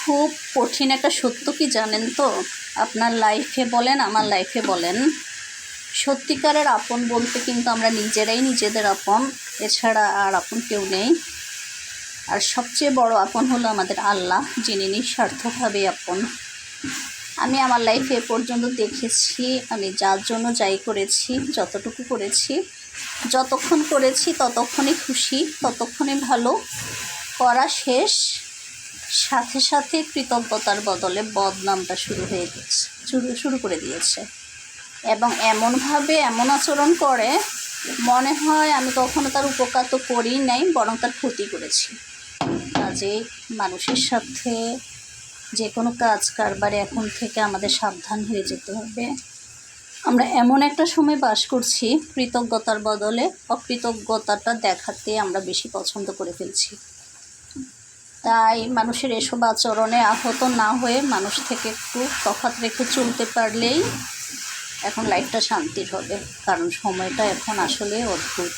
খুব কঠিন একটা সত্য কি জানেন তো? আপনার লাইফে বলেন, আমার লাইফে বলেন, সত্যিকারের আপন বলতে কিন্তু আমরা নিজেরাই নিজেদের আপন, এছাড়া আর আপন কেউ নেই। আর সবচেয়ে বড় আপন হলো আমাদের আল্লাহ, যিনি নিঃস্বার্থভাবে আপন। আমি আমার লাইফে এ পর্যন্ত দেখেছি, আমি যার জন্য যাই করেছি, যতটুকু করেছি, যতক্ষণ করেছি ততক্ষণই খুশি, ততক্ষণই ভালো। করা শেষ, সাথে সাথে কৃতজ্ঞতার বদলে বদনামটা শুরু করে দিয়েছে। এবং এমনভাবে এমন আচরণ করে, মনে হয় আমি কখনো তার উপকার তো করি নাই, বরং তার ক্ষতি করেছি। কাজেই মানুষের সাথে যে কোনো কাজ কারবারে এখন থেকে আমাদের সাবধান হয়ে যেতে হবে। আমরা এমন একটা সময় বাস করছি, কৃতজ্ঞতার বদলে অকৃতজ্ঞতাটা দেখাতে আমরা বেশি পছন্দ করে ফেলছি। তাই মানুষের এসব আচরণে আহত না হয়ে মানুষ থেকে একটু তফাৎ রেখে চলতে পারলেই এখন লাইফটা শান্তির হবে, কারণ সময়টা এখন আসলে অদ্ভুত।